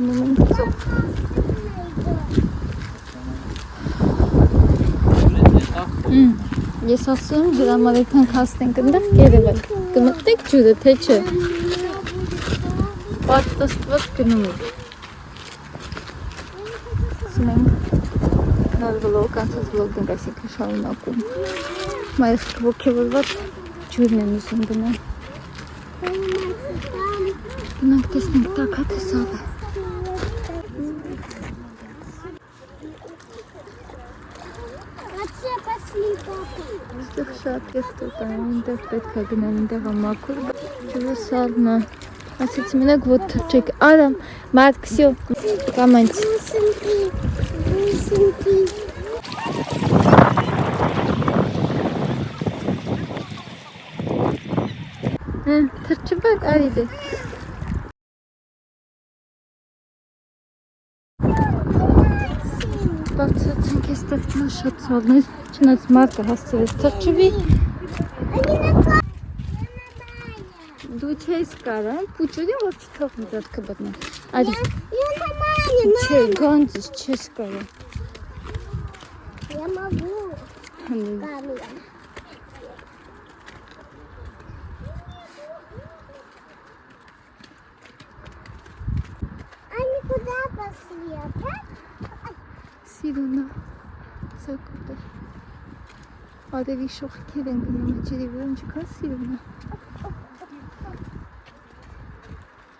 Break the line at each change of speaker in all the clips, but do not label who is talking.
գնում ենք ծով։ Ես ասում ջրի համար այդքան հասնենք այնտեղ գերել կմտնենք ջուրը թե չէ։ Պատստված գնում ենք։ Ասում ենք նոր վլոգ, անցած վլոգն այսինքն շարունակում։ Մայր ոգևորված ջուրն եմ ուզում գնալ։ Գնանք տեսնենք տակա թե սավ է։ Այստեղ շատ կեղտոտ է, այնտեղ պետք է գնալ, այնտեղ ամաքուր, ջուրը սարն է։ Ասեցի մենակ ոտ թրջեք, արամ, մարդ, քսյո, կամանց։ Թրջվակ, արի դե։ Բարձրացանք այստեղ շատ սալներ, չնայած մարդը հասցրեց թրջվի։ Դու չես կարան, պուճուրին որ չթողնի դատքը բտնար։ Արի։ Չէ, գանձից չես կարան։ Սիրունա, սակոտ է։ Արևի շողքեր են գնում ջրի վրա, ինչքան սիրուն է։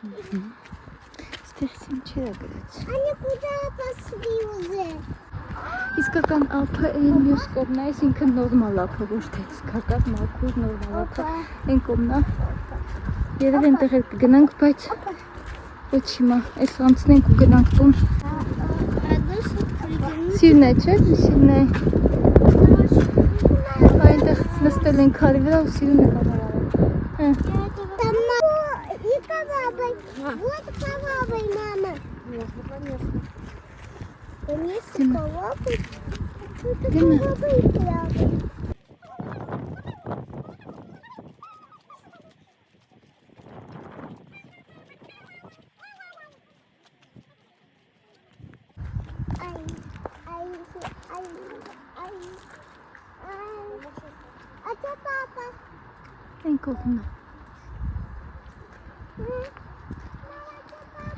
Ստեղսին չերա գրեց։ Անի կուդա պասվի ուզե։ Իսկական ափը այն մյուս կողմն է, այսինքն նորմալ ափը, ոչ թե իսկական մաքուր նորմալ ափը այն կողմն է։ Երևի այնտեղ էլ կգնանք, բայց ոչ հիմա, այս անցնենք ու գնանք տուն։ Սիրն է, չէ՞, սիրն է։ Այնտեղ նստել ենք քարի վրա ու սիրուն է կամարարը։ Вот колобой, мама. Конечно. Конечно, колобой. Это колобой плавает. А это папа. Инкогно.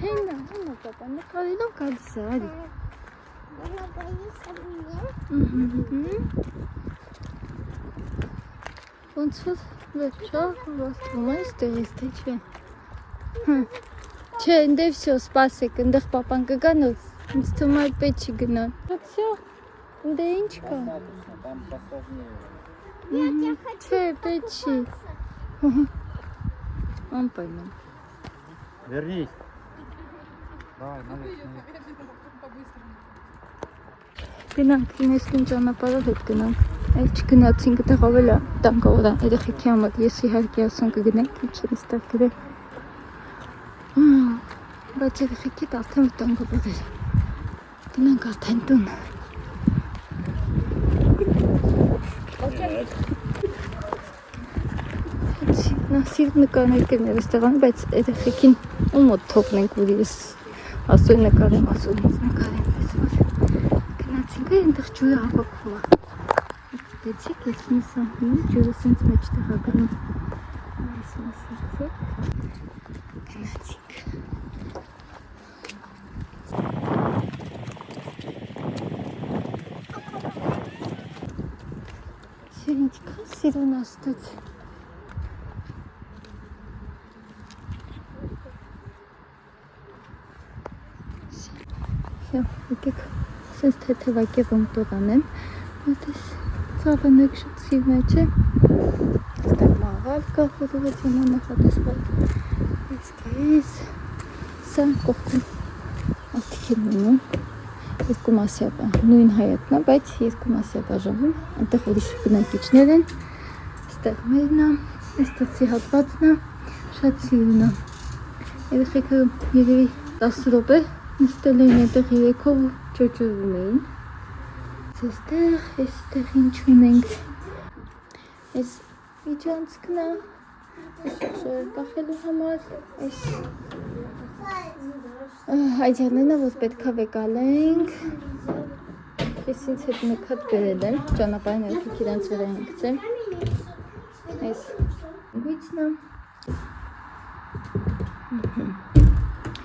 Հենա, պապա, նկարելով գալիս է, արի։ Մամա գալիս է մինե։ Ոնց որ վերջա, վաստվում է, ստեղից թե չէ։ Չէ, ընդեղ վсё, սպասեք, ընդեղ պապան կգան ու ինձ թվում է պետք չի գնան։ Վсё, ընդեղ ինչ կա։ Չէ, պետք չի։ Անպայման։
Вернись.
Գնանք, ինեսքին ճանապարհով հետ գնանք, այլ չգնացինք, այդեղ ավել է տանկավոր է, երեխեքի համար, ես իհարկե ասում կգնենք, ինչ են ստեղ գրել, բայց երեխեքիդ արդեն տանկավոր էր, գնանք արդեն տուն, սիրտ նկարներ կերներ ստեղան, բայց երեխեքին ու մոտ թողնենք, որ ես ասոյ նկարեմ, ասոյ ինձ նկարեմ, պես որ գնացինք է ենտեղ ջուրը հավակվում է դեցիք, ես միսա ջուրը սենց մեջտեղ է գնում այս միսացեք գնացինք սեր ինչքան սիրուն աստուց եկեք սենց թեթևակև ոնտորան եմ այդես ծավը նեք շատ սիրն է չէ ստեղ մաղալ կա խոտովեց յոմա նախատեսվալ ես կեզ սա կողքում ատիք են ունում երկու մասի ապա նույն հայատնա բայց երկու մասի ապա ժավում այնտեղ ուրիշ բնակիչներ են ստեղ մերն է այստացի հատվածն է շատ սիրուն է երեխեքը երևի 10 րոպե նստել էին այդտեղ երեքով ու ճոճվում էին այստեղ ինչ ունենք այս միջանցքն է այս շորը կախելու համար այս Այջանենը, որ պետք է վեկալենք, ես ինձ հետ նկատ բերել եմ, ճանապարհին ելքիք իրանց վրա ենք ծեմ, այս գույցն եմ,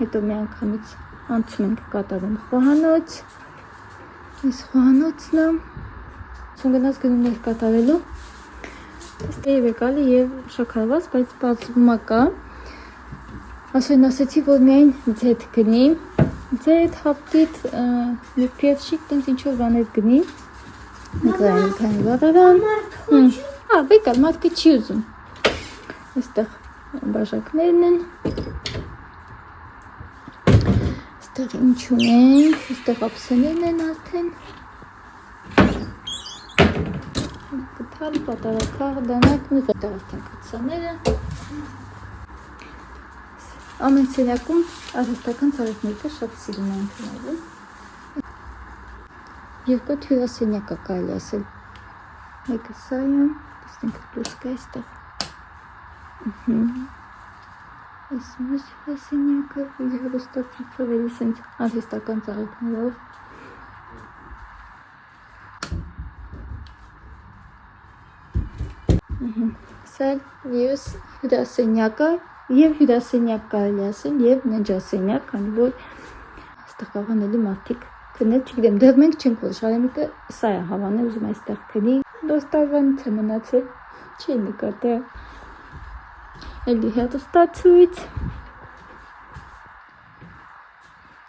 հետո մի անգամից անցում ենք կատարում խոհանոց, այս խոհանոցն եմ, սուն գնաց գնումներ կատարելու, տեստեի վեկալը և շաքարված, բայց բացվում կա, ասոյն ասեցի, որ միայն ձետ գնի, ձետ, հապկիտ, մի պիևշիկ, տենց ինչ-որ բաներ գնի, նկրային կային վարարան, վեկալ, մարդկը չի ուզում, այստեղ բաժակներն են, այստեղ ինչ ունենք, այստեղ ապսեներն են արդեն, գտալ, պատարակաղ, դանակ, այստեղ արդեն կծաները, ամեն սենյակում արհեստական ծառիկներկը շատ սիրում են կնալու, երկոտ հյուրասենյակը կարելի ասել, մեկը սա է, տեսնենք լուսկա այստեղ, այս մյուս հյուրասենյակը, հեռուստացույցով սենց արհեստական ծառիկներով, սա մյուս հյուրասենյակը, և հյուրասենյակ կարելի ասել, և նջասենյակ, քանի որ այստեղ կարող էլի մարդիկ քնել, չգիտեմ, դեռ մենք չենք որ Շարեմիկը սա է հավանել, ուզում այստեղ քնի, դոս տարվանից է մնացել, չի նկատել, էլի հեռուստացույց,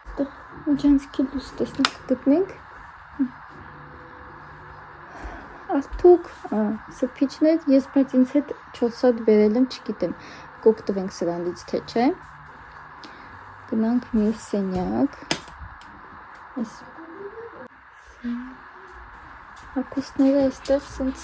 այստեղ միջանցքի լույս տեսնենք գտնենք, արդուկ սրբիչներ, ես բայց ինձ հետ 4 հատ բերել եմ, չգիտեմ, կօգտվենք սրանից թե չէ, գնանք մյուս սենյակ, այս հագուստները այստեղ սենց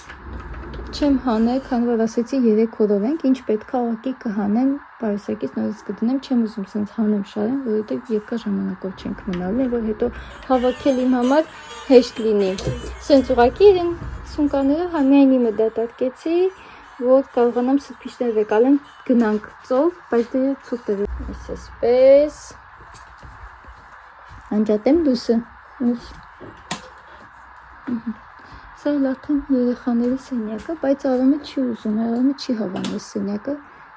չեմ հանել, քանի որ ասեցի 3 օրով ենք, ինչ պետք է ուղղակի կհանեմ, պարուսակից նորից կդնեմ, չեմ ուզում սենց հանեմ շարեմ, որովհետև երկար ժամանակով չենք մնալու, որ հետո հավաքել իմ համար հեշտ լինի, սենց ուղղակի իրեն սունկաները համիայն իմը դատարկեցի, որ կարողանամ սրբիչներ վեկալեմ, գնանք ծով, բայց դե սուպեր է, այսպես, անջատեմ լույսը, սա էլ արդեն երեխաների սենյակը, բայց Արամը չի ուզում, Արամը չի հավանել սենյակը,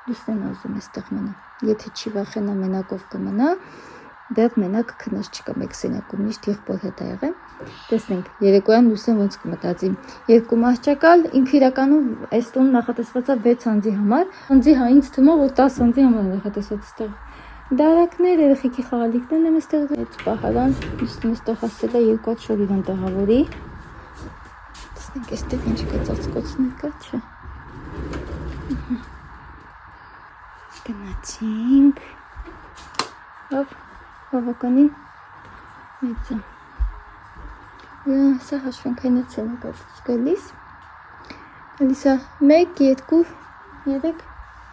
լույսն են ուզում էստեղ մնա, եթե չի վախենա մենակով կմնա, դեռ մենակ քնած չկա մեկ սենյակում, միշտ եղբոր հետ է եղել, տեսնենք, երեկոյան լույսն ոնց կմտածի, 2 մահճակալ, ինքը իրականում այս տուն նախատեսված է 6 անձի համար, անձի ինձ թվում է, որ 10 անձի համար նախատեսված այստեղ դարակներ, երեխեքի խաղալիքներն եմ այստեղ, այդ պահարան, լույսն այստեղ ասել է 2 հատ շոր իրան տաղավորի, տեսնենք այստեղ ինչ կա ծածկոցներ կա, չէ, գնացինք, հոպ, բավականին մեծ է, սա հաշվենքայնը ցենեկատից գալիս է 1, 2, 3,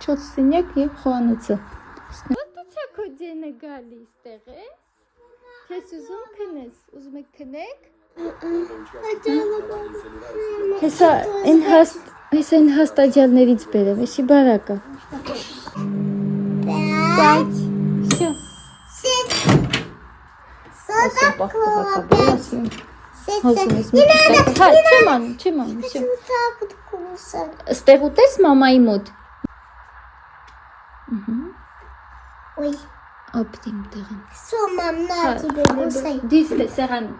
4 սենյակ և խոհանոցը Ոտուց է քո ձենը գալիս տեղ ես, թես ուզում կնես, ուզում եք կնեք հեսա են հաստ աջալներից բերեմ, եսի բարակա 5 Ասում պախտվակա բեր, ասում Հոսում ես մի կիստակը, հա, չեմ անում, Ստեղ ուտես մամայի մոտ
Ой,
ապտիմ տեղան
все, мам, на тебе, кусай.
Դիստե, սեղանում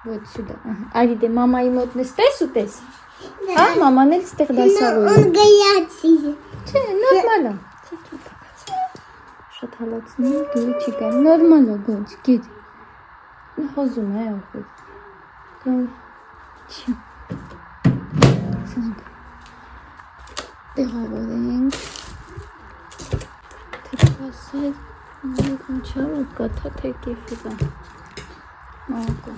Вот сюда, արի դե մամայի մոտ նստես ուտես Հա, մաման էլ ստեղ դասավորում
Он горячий.
Չէ, նորմալ է Շատ հալացնում, դուրի չի կան, նորմալ է, գոնչ, գիտ Հոզում է, ախոտ Չի Սանք Տեղավորենք Թեպասել Նույն չավ ու կաթա թե կեֆիրա Մակո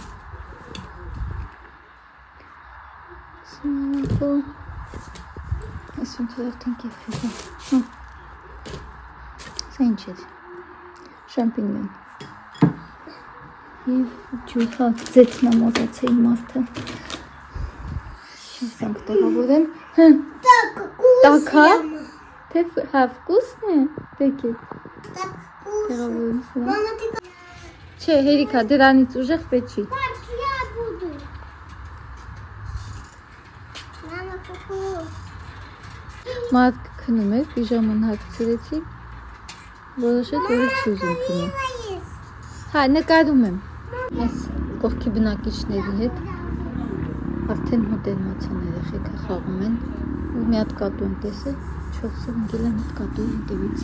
Սնակո Այս ոնց էր արդեն կեֆիրա Սա ինչ էր Շամպինյոն Եվ ջուհա ձետնա մոտացեի մարդը Շեսանք տեղավորեմ
Так, вкусно.
Так, հա Թե հա վկուսն է Դեկետ
Так, вкусно.
Տեղավորություն։
Мама, ты как?
Չէ, հերիքա, դրանից ուժեղ պետք չի։
Пап, я буду. Мама, какую?
Մարդ քնում է, պիժաման հագցրեցի։ Որոշեց, որ չի ուզում քնի։ Հա, նկարում եմ։ Այս կողքի բնակիչների հետ արդեն մոտենացան երեխեքը խաղում են ու մի հատ կատու են տեսել, 4-ով ընկել են այդ կատուի հետևից։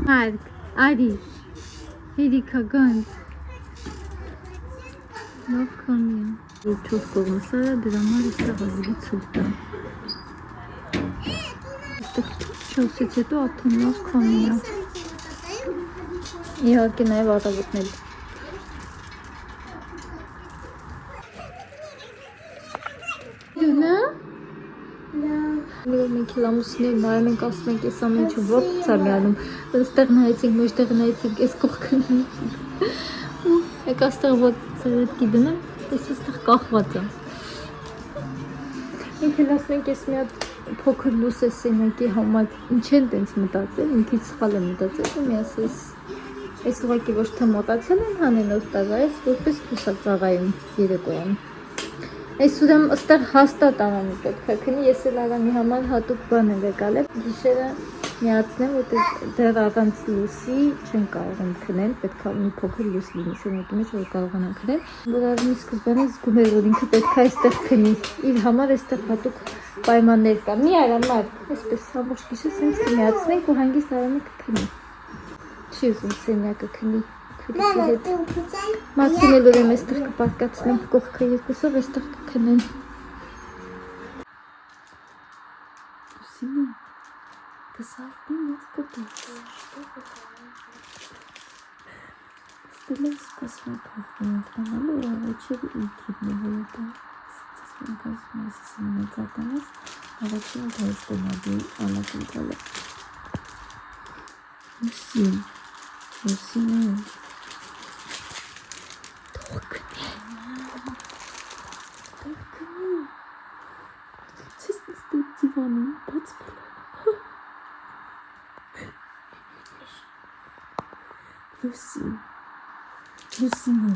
Մարկ, արի, հերիքա գանց։ Լավ կամի է։ Չով կողմը սարա դրա համար իստեղ ավելի ցուրտ է։ Այստեղ չոսից հետո արդեն լավ կամի է։ Իհարկե նաև ատավոտներ։ Դունա։ Մենք լամուսներ նայում ենք, ասում ենք, այս ամեն ինչը ո՞ց է միանում։ Այստեղ նայեցինք, մեջտեղ նայեցինք, այս կողքը նայեցինք։ Ու եկա այստեղ ո՞ց ցերետքի դնեմ, այս այստեղ կախված է։ Ինքն ասում ենք, այս մի հատ փոքր լույս է սենյակի համար, ինչ են տենց մտածել, մի քիչ սխալ է մտածել, ու մի ասես, այս ուղղակի ոչ թե մոտացել են հանեն օստավա, այս որպես լուսածաղայում երեկոյան։ Այս ուրեմն այստեղ հաստատ Արամի պետք է քնի, ես էլ Արամի համար հատուկ բան եմ եկալ եմ, գիշերը միացնեմ, որտեղ դեռ առանց լույսի չեն կարողում քնել, պետք է մի փոքր լույս լինի սենյակի մեջ, որ կարողանան քնել։ Որ Արամի սկզբանե զգում էր, որ ինքը պետք է այստեղ քնի, իր համար այստեղ հատուկ պայմաններ կա։ Մի արա մարդ, այսպես ամբողջ գիշեր սենց միացնենք ու հանգիստ Արամը կքնի։ Չի ուզում սենյակը քնի։
Мама, ты укусай?
Մաքսին էլ ուրեմն այստեղ կպարկացնեմ կողքը երկուսով, այստեղ կքնեն։ Լուսինա, կսարդին ես կտուց։ Ստել եմ սպասում է փոխվում ընտանալու, ու առաջև ինքիդն է որոտա։ Սից մենք ասում ես ասում մեծատանես, առաջև դայս տենադի ալակնկալը։ Լուսին, Լուսինա։ Դիվանին բացվել է։ Լուսինը,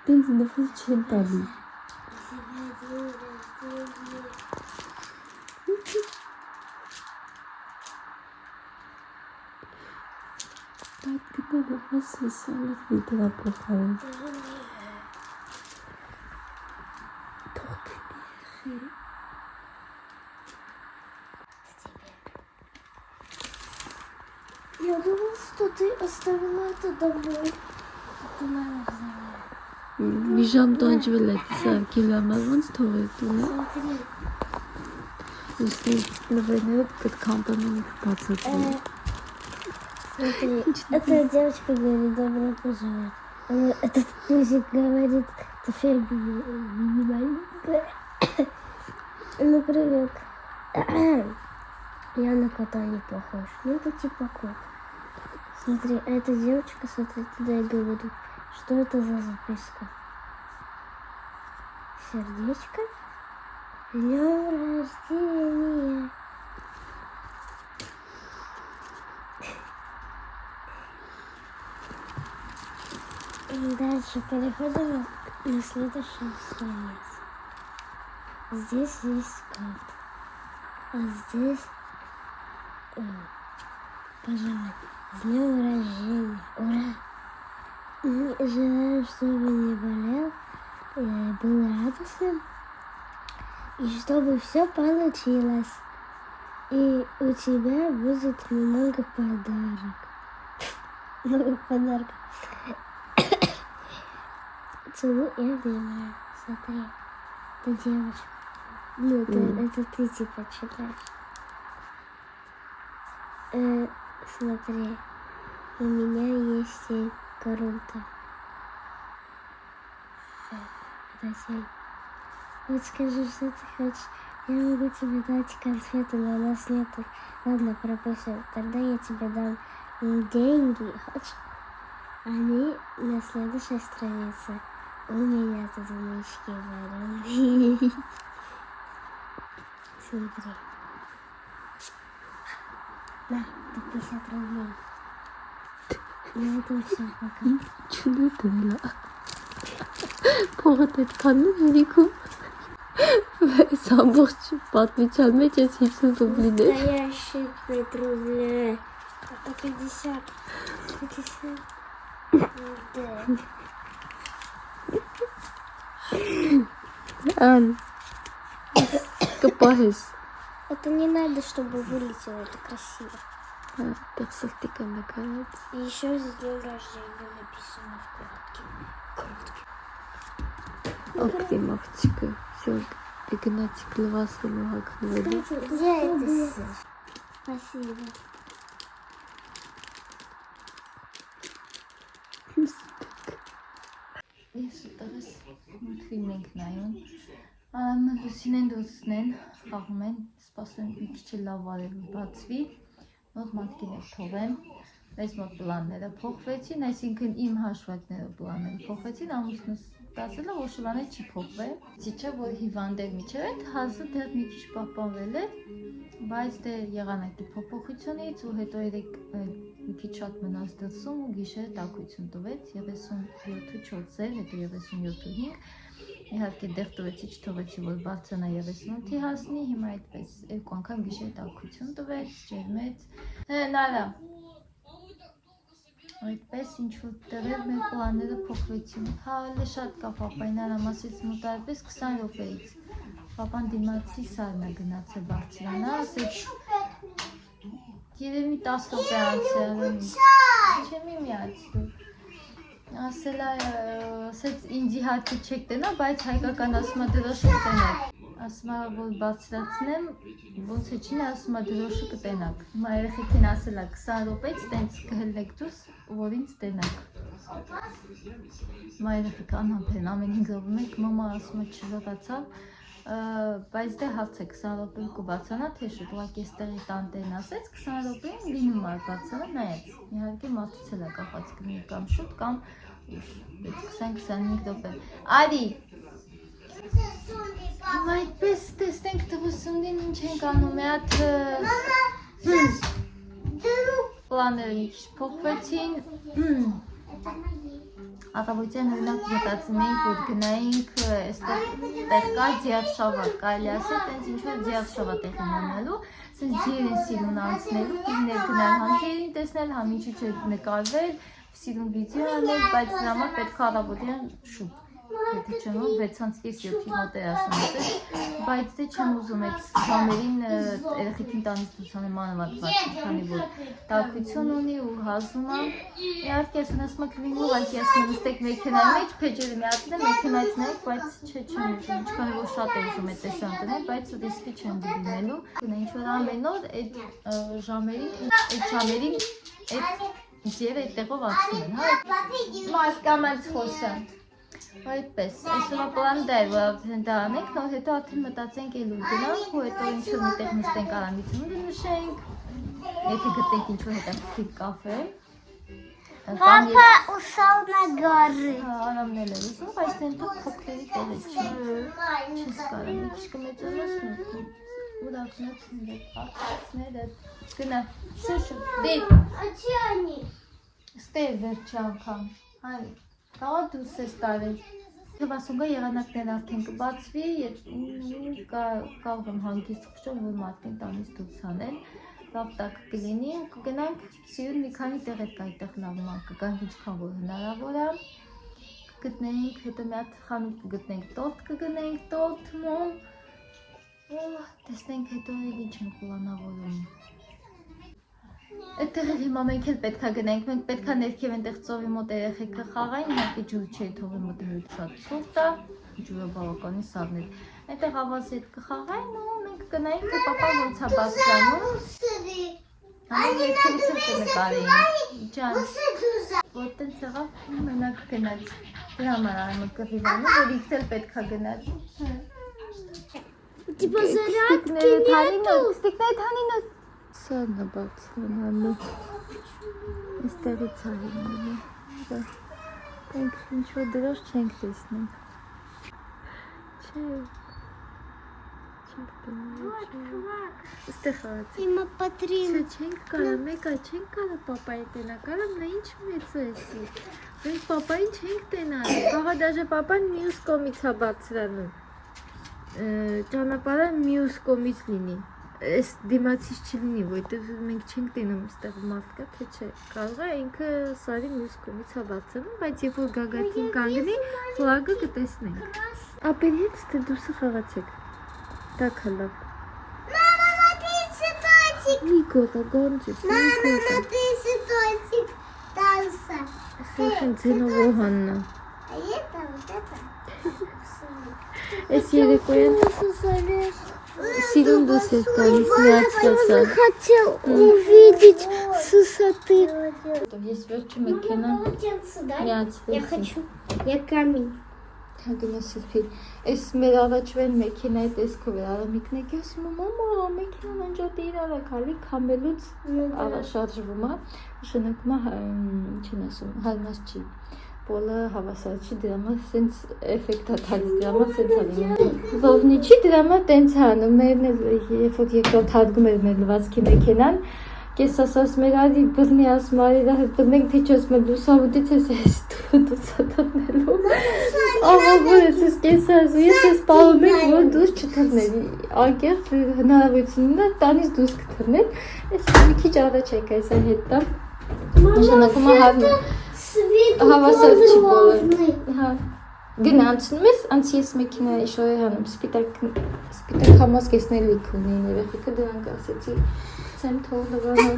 տենց նվыз չեն տալի։ Այդ գտնալը հասես ալև դրա փոխարեն։ Թող քնի երեխի։
Я думал, что ты оставила это домой. Ты мама взяла.
Վիժամ տանջվել է սարքել համար ոնց թողել տունը։
Смотри.
Ուստի նվերները կտ կամպանին բացատրել։
Смотри, эта девочка говорит, добро пожаловать. Этот мужик говорит, ты минималистка. Ну, привет. Я на кота не похож. Ну, это типа кот. Смотри, а эта девочка, смотри, туда и говорит, что это за записка? Сердечко? С днем рождения! Дальше переходим на следующую страницу. Здесь есть кот. А здесь... пожалуй, с днем рождения. Ура! Желаю, чтобы не болел, был радостным, и чтобы все получилось. И у тебя будет много подарок. Много подарков. Целую и обнимаю. Смотри, это девочка. Ну, это ты типа читаешь. Смотри, у меня есть круто. Вот скажи, что ты хочешь. Я могу тебе дать конфеты, но у нас нету. Ладно, пропустим. Тогда я тебе дам деньги. Хочешь? Они на следующей странице. У меня тут мышки вареные. Смотри. На, это 50 рублей. На этом все пока.
Չունի դրելա։ Փողը այդքան է հերիքում։ Այս ամբողջ պատմության մեջ ես 50 ռուբլիներ։
Настоящие 5 рублей. Это 50. 50. Да.
Ան կպահես։
Это не надо, чтобы вылетело. Это красиво.
Այդտեղ սրտիկը նկարած։
И еще с днем рождения написано в кратке.
Ակտի մաղցիկը։ Всё, գնացիք լվասելու հագնվելու։
Где это все? Спасибо.
Ես ուտեղս ֆիլմ ենք նայում։ Ամ Լուսինեն դուսնեն խաղում են, սպասում մի քիչ լավ արևը բացվի։ Մոտ մատկիներ թողեմ։ Մեզ մոտ պլանները փոխվեցին, այսինքն իմ հաշվարկները պլանները փոխվեցին, ամուսնուս ստացել է, որ շլանը չի փոխվել։ Իչը որ հիվանդ էր միջև այդ հասը դեռ մի քիչ պահպանվել է, բայց դե եղանակի փոփոխությունից ու հետո երեք մի քիչ շատ մնաց դրսում ու գիշերը տաքություն տվեց 37.4, հետո 37.5։ Իհարկե դեռ տվեցի չթողեցի որ բարձրանա 38-ի հասնի, հիմա այդպես երկու անգամ գիշերը տաքություն տվեց, ջերմեց։ Նալա։ Այդպես ինչ-որ տեղեր մեր պլանները փոխվեցին։ Հա, լե շատ կա պապային արամասից մոտարպես 20 րոպեից։ Պապան դիմացի սարնա գնացել բարձրանա, ասեց երևի 10 րոպե անց է արում։ Չեմի միացրու։ Ասել է, ասեց ինձ իհարկե չեք տենա, բայց հայկական ասում է դրոշը կտենակ։ Ասում է, որ բարձրացնեմ, ոնց է չինը, ասում է դրոշը կտենակ։ Հիմա երեխեքին ասել է 20 րոպեից տենց կհելնեք դուրս, որ ինձ տենակ։ Հիմա երեխեք անհամբերն ամեն 5 րոպե մեկ մամա ասում է չժողացավ, բայց դե հարց է 20 րոպեին կբարձրանա, թե շուտ ուղղակի էստեղի տանտերն ասեց 20 րոպեին լինում է բարձրանա նայեց։ Իհարկե մարդուց էլ է կախված կլինի կամ շուտ կամ 20-25 րոպե։ Արի։ Հիմա այդպես տեսնենք տվուսումին ինչ ենք անում, մի հատ պլանները մի քիչ փոխվեցին։ Առավոտյան օրինակ մտածում էինք, որ գնայինք այստեղ տեղ կա ձիավշավա, կարելի ասել, տենց ինչ-որ ձիավշավա տեղ ունենալու, սենց ձիեր են սիրուն անցնելու, կիներ գնալ համ ձիերին տեսնել, համ ինչ-ինչ նկարվել, սիրուն վիդեո անել, բայց նրա համար պետք է առավոտյան շուտ։ Եթե չեմ որ 6:30-ի մոտ է ասում ասել, բայց դե չեմ ուզում այդ ժամերին երեխեքին տանից դուրս անեմ անվատված, քանի որ տաքություն ունի ու հազում է։ Իհարկե ասում եմ կլինի ուղղակի ասում եմ նստեք մեքենայի մեջ, փեջերը միացնեմ, մեքենայից նայեք, բայց չեմ ուզում, ինչքան որ շատ է ուզում այդ տեսան դնել, բայց ռիսկի չեմ դիմելու։ Գնա ինչ որ ամեն օր այդ ժամերին այդ ձիերը այդտեղով անցնում են, հա։ Մարդկանց խոսան։ Այդպես, այսօրվա պլանը դա է, որ արդեն դա անենք, նոր հետո արդեն մտածենք էլ ուր գնանք ու հետո ինչ-որ միտեղ նստենք արամիցունը նշենք, եթե գտնենք ինչ-որ հետաքրքիր կաֆե։
Папа ушел на горы.
Արամն էլ է ուզում, բայց տենտուր փոքրերի տեղը չի։ Չես կարա, մի քիչ կմեծանացնու, ուրակնացնել, ակացնել է, գնա, շուշու, դի։
А че они?
Ստե վերջի անգամ, հայ։ Կաղա դուս ես տարել։ Եվ ասում գա եղանակներ արդեն կբացվի, կարող եմ հանգիստ խշով, որ մարդին տանից դուրս անել, լավ տակ կլինի ու կգնանք սիրուն մի քանի տեղեր կա այդտեղ լավ ման, կգանք ինչքան որ հնարավոր է, կգտնենք, հետո մի հատ խանութ կգտնենք, տորտ կգնենք, տորտ մոմ, տեսնենք հետո ինչ ենք պլանավորում։ Այդտեղ էլ հիմա մենք էլ պետք է գնենք, մենք պետք է ներքև այնտեղ ծովի մոտ երեխեքը խաղային, իհարկե ջուր չէ թողի մոտ շատ ցուրտ է, ջուրը բավականին սառն է։ Այնտեղ ավազի հետ կխաղային ու մենք կգնայինք, թե պապա ոնց է բարձրանում։ Ամեն երկրից էլ կնկարեինք։ Ջան, որ տենց եղավ, մենակ գնաց։ Դրա համար արմը կռիվանում, որ ինքն էլ պետք է գնաց։
У тебя зарядки нету?
Ստիկները թանինը Սաննա բարձրանալու, իստեղից արինելու, ենք ինչ-որ դրոշ չենք տեսնում, չենք գնում։ Այստեղ խաղացի։
Իմը պատրին։
Չենք կարա, մեկա չենք կարա պապային տենա, կարամ նա ինչ մեծ է էսի։ Մենք պապային չենք տենա, կաղա դաժե պապան մյուս կոմից հա բացրանում։ Ճանապարհը մյուս կոմից լինի։ Այս դիմացից չլինի, որովհետև մենք չենք տենում այստեղ մարդկա, թե չէ։ Կարող է ինքը սարի մյուս կողմից հա բացանում, բայց երբ որ գագաթին կանգնի, ֆլագը կտեսնենք։ Ապելից թե դուրսը խաղացեք։ Դա քալավ։
Мама, ты цветочек.
Նիկոտա, գանջես,
Мама, ты цветочек. Танца.
Սեխեն ձենով ոհաննա։
А это вот это.
Այս երեկոյան սիրուն դուս ես տալիս միացրացա։
Хотел увидеть с высоты.
Ես վերջը մեքենա միացրեցի։
Я хочу. Я камень.
Հագնես սրբին։ Այս մեր առաջվեն մեքենայի տեսքով էր Արամիկն եկի ասում մամա, մեքենան անջատ իրար է քալի քամելուց շարժվում է, նշանակում է չեն ասում, հարմար չի։ Բոլը հավասար չի, դրա համար սենց էֆեկտ է տալիս, դրա համար սենց է լինում։ Ովնի չի, դրա համար տենց է անում, մերն էլ երբ որ երկրորդ հարգում էր մեր լվացքի մեքենան, կես ասաս մեր արի բռնի ասում արիրա հետ բռնենք թե չես մեր դու սավուտից ես ես դու սատանելու աղավոր ես ես կես ասում ես ես պահում եք որ դուս չթռներ անկեղծ հնարավորությունն է տանից դուս կթռներ ես մի քիչ առաջ եք այս հետ տա նշանակում է հավասար չի բոլը հա գնա անցնում ես անց ես մեքենա շոյ հանում սպիտակ համոս կեսնել լիք ունեին երեխեքը դրանք ասեցի Jsem թողնվանալ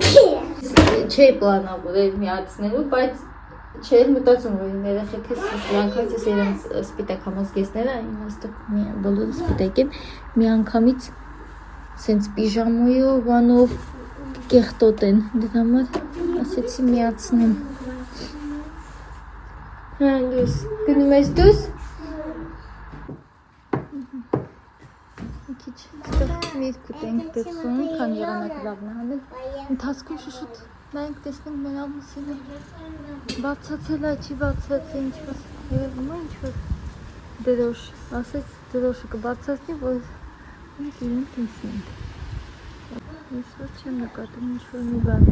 չէի պլանավորել միացնելու, բայց չէր մտածում, որ իմ երեխեքս միանգամից ես իրենց սպիտակ համոս կեսները, ինաստեղ բոլորը սպիտակ են, միանգամից սենց պիժամոյով, բանով կեղտոտ են, դրա համար ասեցի միացնեմ։ Հա, դուս, գնում ես դուս։ Միտքուտ ենք դրսում, քան եղանակը լավն է հանել, ընթացքում շուշուտ նայենք տեսնենք մեր ամուսինը բացացել է, չի բացացել, ինչ-որ երևում է, ինչ-որ դրոշ, ասեց դրոշը կբացացնի, որ մենք իրեն տեսնենք։ Ես որ չեմ նկատում ինչ-որ մի բան։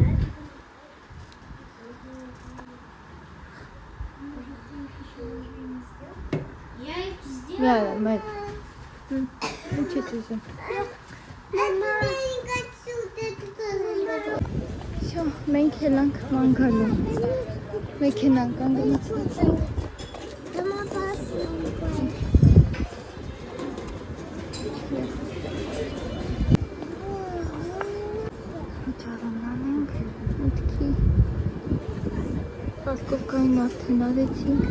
Մի արա, մեր Ինչ ես ուզում։ Всё, մենք ելանք մանգալու։ Մեքենան կանգնեցինք։ Ճարանանենք, մտքի պասկովկային արդեն արեցինք։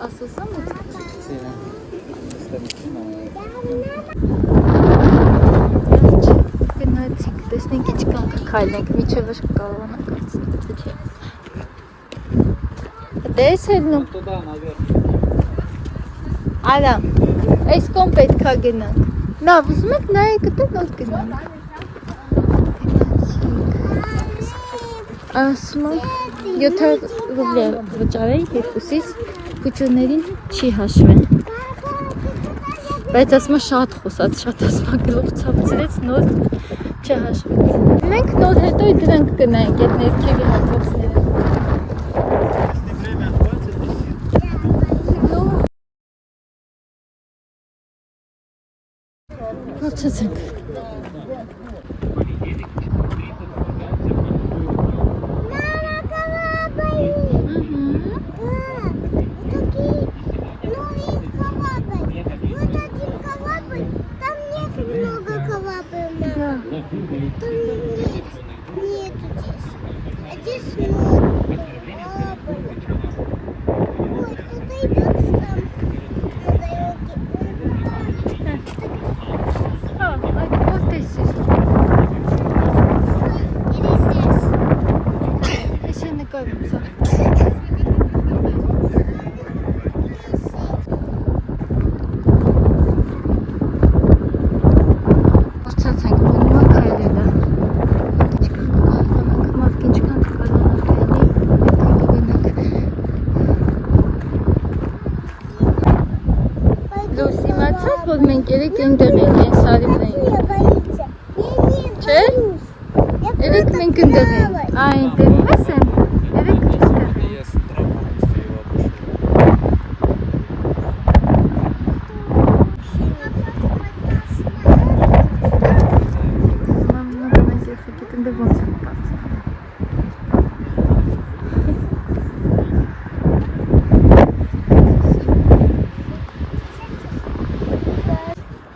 Ասոսա մտք։ Գնացինք, տեսնենք ինչ կան կքայլենք, միչև կարողանանք անցնել, թե չէ։ Դես ելնում։ Արա, այս կոմ պետք է գնանք։ Լավ, ուզում եք նայեք դե նոր գնանք։ Գնացինք։ Ասում եմ 7 ռուբլի վճարեի երկուսից փուչուներին չի հաշվեն։ Բայց ասում է շատ խոսած, շատ ասում է գլուխ ցավցրեց, նոր չհաշվեց։ Մենք նոր հետո դրանք գնայինք այդ ներքևի հատվածները։ Բացացենք։ Մենք երեք այնտեղ ենք, այն սարի վրա ենք։ Չէ՞։ Երեք մենք այնտեղ ենք։ Այնտեղ ես եմ։ Երեք այստեղ։ Մամա մենք եկեք այնտեղ ոնց ենք բացում։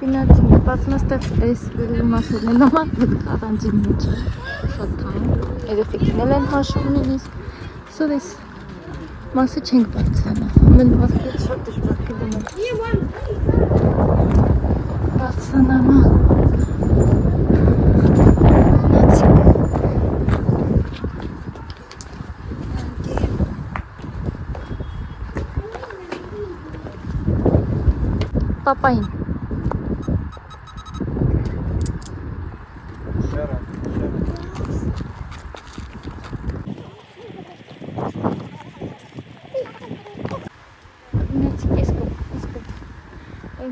Գնացինք, բացում աստեղ այս մասերն են նոման առանձին մեջ շատ թայմ, երեխեքին էլ են հաշվում նույնիսկ, սոր այս մասը չենք բացվանա, մեն բացվեց շատ դժվար կլիներ բացվանամա նացինք պապային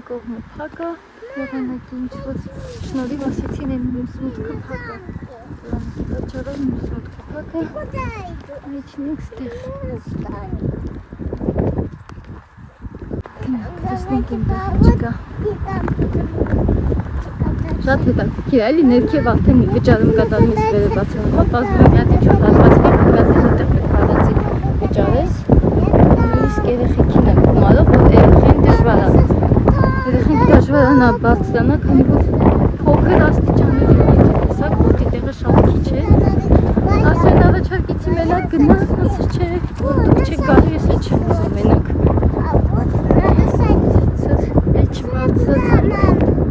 կողմը փակա, եղանակի ինչ-որ շնորհիվ ասեցին են մյուս մուտքը փակա եղանակի պատճառով մյուս մուտքը փակա մեջին ենք ստեղ տեսնենք իմ տղաչիկա շատ հետաքրքիր է, էլի ներքև արդեն վճարում կատարում ես վերը բացում պազում մի հատ ինչ-որ հատվածքին մի հատ հետեղ բարձի վճարես նույնիսկ երեխեքին եմ գումարով, որ երեխեն դժվար է երեխենք դժվարանա բարձրանա, քանի որ փոքր աստիճանների հետ տեսակ, ոտի տեղը շատ քիչ է ասեն առաջարկիցի մենակ գնա, ասր չէ, որ դուք չեք գալու, ես էլ չեմ ուզում մենակ էջ բարձր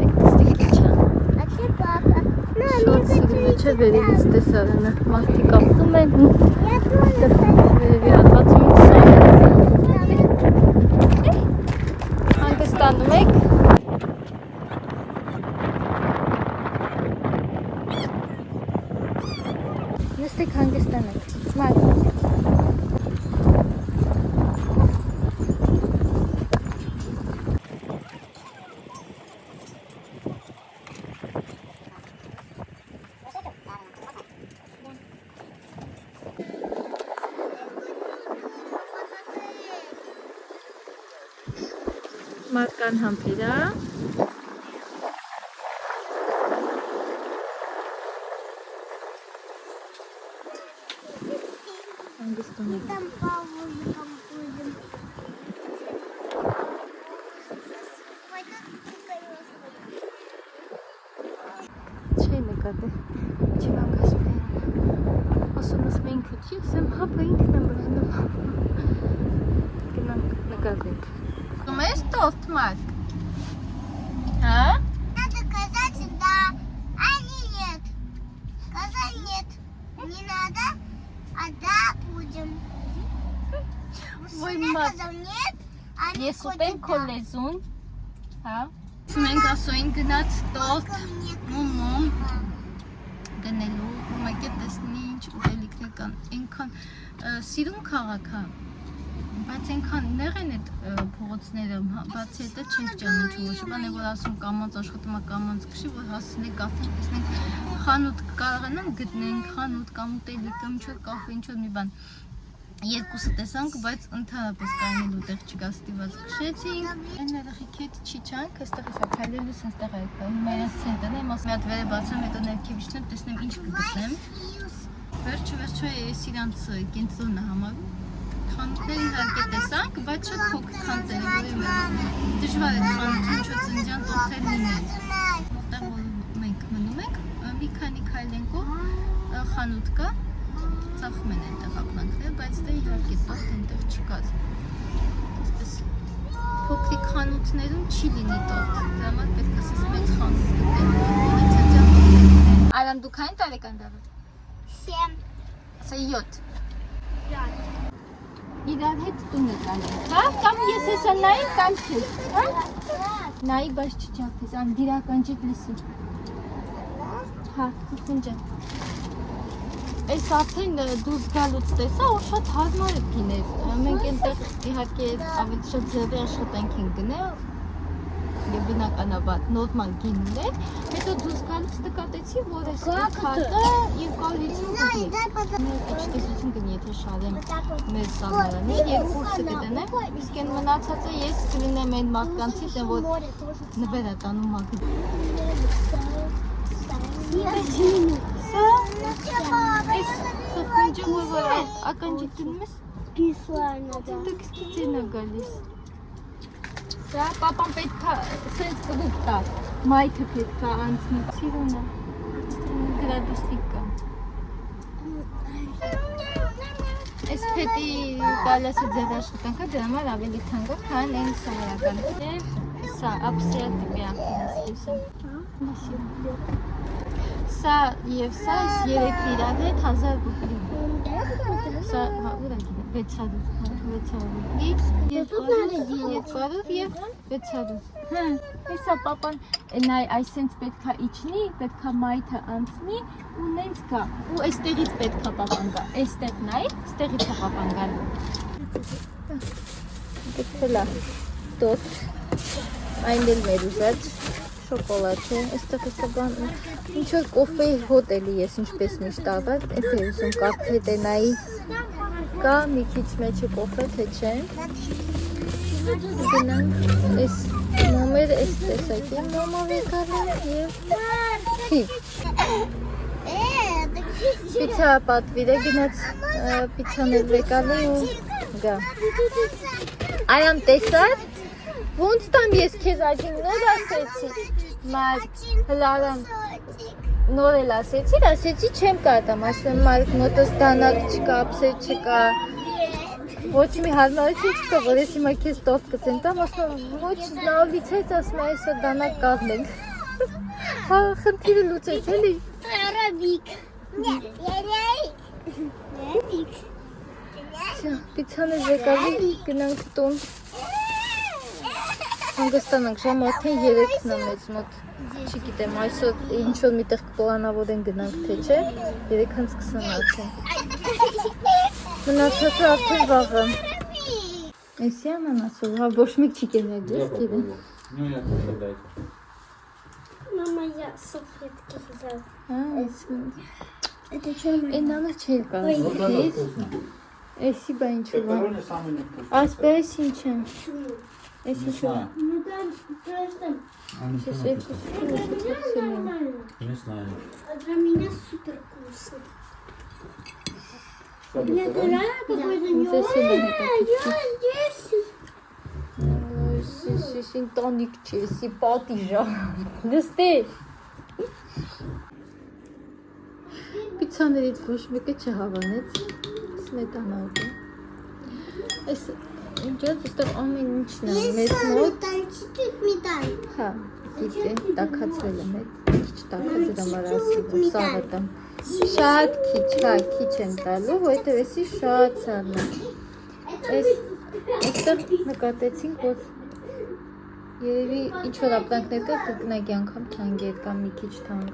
տեքստիկ իչա շատ սիրում է չէ վերևից տեսարանը մարդիկ ապտում են վերևի հատվածում հանգստանում եք նստեք հանգստանեք մարդ Մարդկան համբերա հանգստում եք չի նկատել չի բանկասում ասում ես մենք չի ասեմ հապա ինքն եմ բրանում գնանք նկատենք Думаешь, тост, Марк? А?
Надо сказать да, а не нет. Сказать нет, не надо, а да будем.
Ой,
Мама
Марк.
сказал нет, а не
Ես ուտեմ քո
да.
լեզուն, հա? Մենք ասոյին գնաց տորտ, մոմ գնելու, ու մեկ է տեսնի ինչ ուտելիքներ կան, այնքան սիրուն քաղաք հա, բայց այնքան նեղ են այդ փողոցները, բացի հետը չենք ճանաչում, ոչ բան է որ ասում կամանց աշխատում է կամանց քշի, որ հասնենք արդեն տեսնենք խանութ կարողանանք գտնենք, խանութ կամ ուտելիք կամ ինչ-որ կաֆե, ինչ-որ մի բան երկուսը տեսանք, բայց ընդհանրապես կարմիր ուտեղ չկա ստիված քշեցինք այն երեխեքի հետ չի չանք, այստեղ էսա քայլելուց այստեղ այլ հիմա իրենց ցենտրն եմ, ասում մի հատ վերը բացեմ, հետո ներքև իջնեմ, տեսնեմ ինչ կգտնեմ վերջը ես իրանց կենտրոնը համարում խանութներ իհարկե տեսանք, բայց շատ փոքր խանութներ որ դժվար է խանութում ինչ-որ ծննդյան տորթեր լինեն որտեղ որ մենք մնում ենք, մի քանի քայլենքով խանութ կա ծախում են այնտեղ ապրանքները, բայց դե իհարկե տորթ այնտեղ չկա այսպես փոքրիկ խանութներում չի լինի տորթ դրա համար պետք է ասես մեծ խանութ գտնել Արամ դու քանի տարեկան դավը
7.
ասա 7 իրար հետ տուն եք անում, հա? Կամ ես հեսա նայի, կամ չես, հա? Նայի, բայց չճապես, ան դիրական չիտ լիսի Հա, խնջա Այս արդեն դուրս գալուց տեսա, որ շատ հարմար է գիներ Մենք ենտեղ իհարկե ավելի շատ ձևի աշխատանք ենք գնել եւ բնականաբար նորմալ գինն է, հետո դուրս գալուց նկատեցի, որ այս քարտը 250 ռուբլի։ Իջտեսություն կնի, եթե շարեմ մեր սալարանի, երկուսը կդնեմ, իսկ այն մնացածը ես կլինեմ այն մարդկանցից, որ նվեր է տանում մագն։ Սա այս խխունջը որ ականջիք դնում ես, տքսկից են գալիս։ Սա պապան պետք է սենց կլուկ տա, մայթը պետք է անցնի, սիրունը, գրադուսիկ կա։ Այս պետի գալասը ձեր աշխատանքը դրա համար ավելի թանկ է, քան այն սովորական։ Եվ սա ապսիատիպի ախինասլույսը։ Սա եւ սա այս երեքը իրար հետ 1000 ռուբլի։ Սա ուր է գինը 600 ռուբլի, 200 եւ 600։ Հա, հեսա պապան նայ այսենց պետքա իջնի, պետքա մայթը անցնի ու նենց գա։ Ու այստեղից պետքա պապան գա։ Այստեղ նայ, այստեղից է պապան գալու։ Գտելա տոտ այն էլ մեր ուզած շոկոլադ է, այստեղ հեսա բան ինչ որ կոֆեի հոտ էլի ես ինչպես միշտ ավար, էս է ուզում կարդետ է նայի կա մի քիչ մեջը կոֆե թե չէ գնանք այս նոմեր այս տեսակի նոմով եկալեմ և թիվ պիցա պատվիր է գնաց պիցաներ վեկալի ու գա այամ տեսար ոնց տամ ես քեզ աջին նոր ասեցի մարդ հլարան նոր էլ ասեցի չեմ կատամ ասում մարդ մոտս դանակ չկա ապսեր չկա ոչ մի հարմարություն չկա որ ես հիմա քեզ տորտ կծեմ տամ ասում ոչ լավից հետ ասում այսօր դանակ կազմենք հա խնդիրը լուծեց էլի
Արաբիկ
պիցաներ վեկալի գնանք տուն հանգստանանք ժամ արդեն 3-ն է մեզ մոտ չգիտեմ այսօր ինչ-որ միտեղ կպլանավորեն գնանք թե չէ 3:20 արդեն մնացածը արդեն վաղը էսի անանասով հա ոչ մեկ չի կենալ ես կերեն
Мама, я салфетки взяла. Это что,
Են անը չեր կարыз էսի բա ինչ-որ ասպերես ինչ են էսի շո
Ну там просто...
Не знаю.
Для меня супер вкусно. Я дурак какой-то не здесь.
Տոնիկ չի, էսի պատիժա նստեր պիցաներից ոչ մեկը չհավանեց սմետանով այս ինչոց այստեղ ամեն ինչն է մեզ մոտ
медаль.
հա գիտե տաքացրել եմ այդ քիչ տաքած դրա համար ասում սաղը տամ շատ քիչ են տալու որտեղ էսի շատ սառն է այստեղ նկատեցինք որ երևի ինչ-որ ապրանքներ կա կգնակի անգամ թանկ է կամ մի քիչ թանկ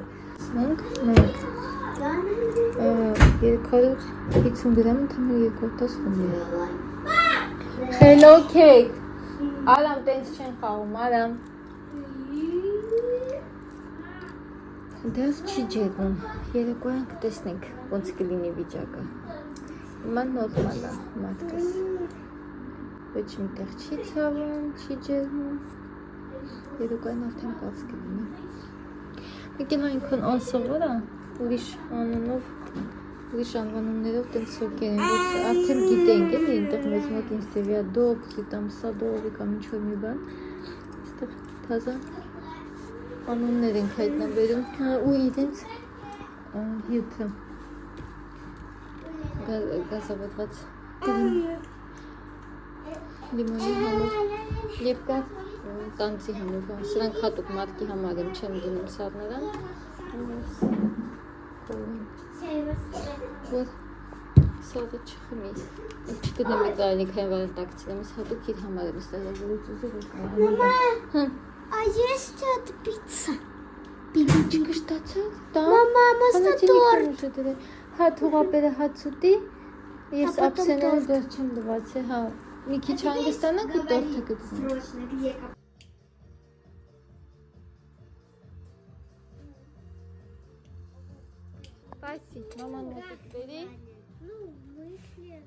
սնանք մենք 250 գրամ ընդհանուր 210 ռուբլի Hello cake Արամ տենց չեն խաղում Արամ դες չի ջերվում երեկոյան կտեսնենք ոնց կլինի վիճակը հիմա նորմալ է մարդկս ոչ միտեղ չի ցավում չի ջերվում երեկոյան արդեն բաց կլինի եկել այնքան անսովոր է ուրիշ անունով ուրիշ անվանումներով տենց սոկեր են որ արդեն գիտենք էլի այնտեղ մեզ մոտ ինձ թվիա դոբ գիտամ սա դովի կամ ինչ-որ մի բան այստեղ թազա անուններ ենք հայտնաբերում ու իրենց հյութը գազավետված լիմոնի համար և կա տանցի համար սրանք հատուկ մարդկի համար եմ չեմ դնում սառներան որ սառը չխմիս չգտնեմ եք դարանիքային վարատակցիլեմ ես հատուկ իր համար եմ ստեղավորից ուզի որ
Мама, а есть эта пицца?
Չկշտացած տա
Մամա, մասնա տորտ
հա թողապերը հացուտի ես ապսեները դեռ չեմ լվացել հա մի քիչ հանգստանանք ու տորթը գտնենք Վասի, մաման մոտիկ բերի։
Ну, мысли.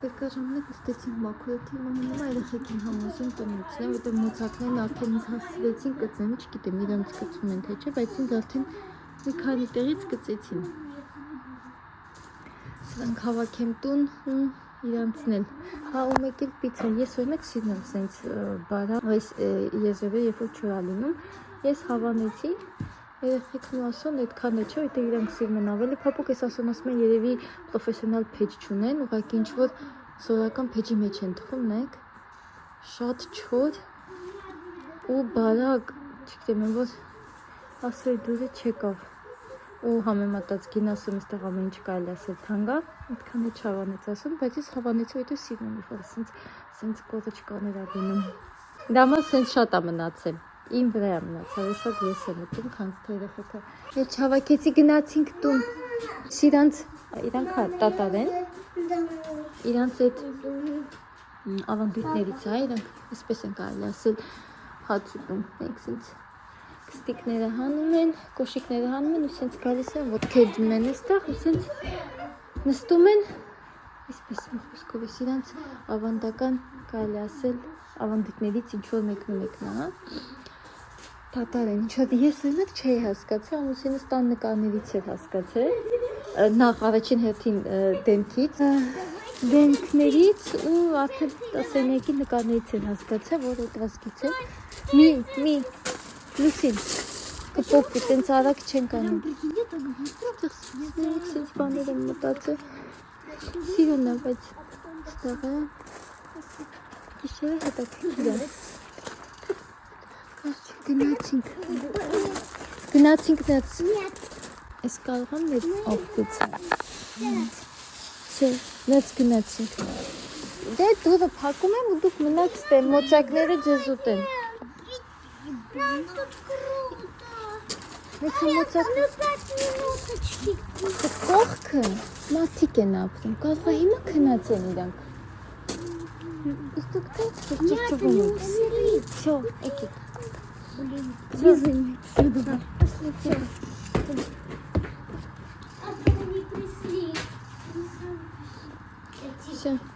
Երկար ժամանակ նստեցինք մաքուրեթի մամանում երեխեքին համոզում տնեցնեմ, որտեղ մոծակներն արդեն ինձ հասցրեցին կծեմ, չգիտեմ իրանց կծում են թե չէ, բայց ինձ արդեն մի քանի տեղից կծեցին։ Սրանք հավաքեմ տուն ու իրանցն էլ։ Հա ու մեկ էլ պիցա, ես օրինակ սիրում եմ սենց բարա, այս եզրերը երբ որ չոր լինում, ես հավանեցի երեխեքն ասում այդքան է չէ, որտեղ իրանք սիրում են ավելի փափուկ, ես ասում են երևի պրոֆեսիոնալ փեջ չունեն, ուղղակի ինչ որ սովորական փեջի մեջ են թխում, նայեք, շատ չոր ու բարակ, չգիտեմ, որ ասել դուրը չեկավ ու համեմատած գինասում այստեղ ամեն ինչ կարելի ասել թանկ է, այդքան է չհավանեց ասում, բայց ես հավանեցի, որտեղ սիրում եմ, որ սենց կոռոչկաներ ա գնում։ Դամա սենց շատ ա մնացել։ Իմ վրա է մնացել, շատ ես եմ մտում, քանց թե երեխեքը։ Ես չհավաքեցի գնացինք տուն։ Իրանք տատար են։ Իրանց այդ ավանդույթներից է, իրանք այսպես են կարելի ասել հաց ուտում։ Մենք սենց կստիկները հանում են, կոշիկները հանում են ու սենց գալիս են, ոտքեր դնում են այստեղ ու սենց նստում են, այսպես մի խոսքով ես իրանց ավանդական կարելի ասել ավանդույթներից ինչ-որ մեկն է, տատար են, ինչ-որ ես օրինակ չէի հասկացել, ամուսինս տան նկարներից էր հասկացել, նախ առաջին հերթին դեմքներից ու արդեն տասենյակի նկարներից էր հասկացել, որ այդ հասկից է, մի, լուսին, կպոպի, տենց արագ չեն կանում, սենց բաներ եմ մտացել, սիրուն է, բայց ստեղը, գիշերը հետաքրքիր է, Գնացինք նած, ես կարող եմ մեր ավկուց, նած գնացինք, դե դուրը պակում եմ ու դուք մնաք ստեմ, մոծակները ձեզ ուտեն, մեկ մոծակ, կողքը մատիկ են ապրում, կարող է հիմա կնած են իրանք, իսկ դուք դեք ճրճվում եք, всё, եկեք, Все.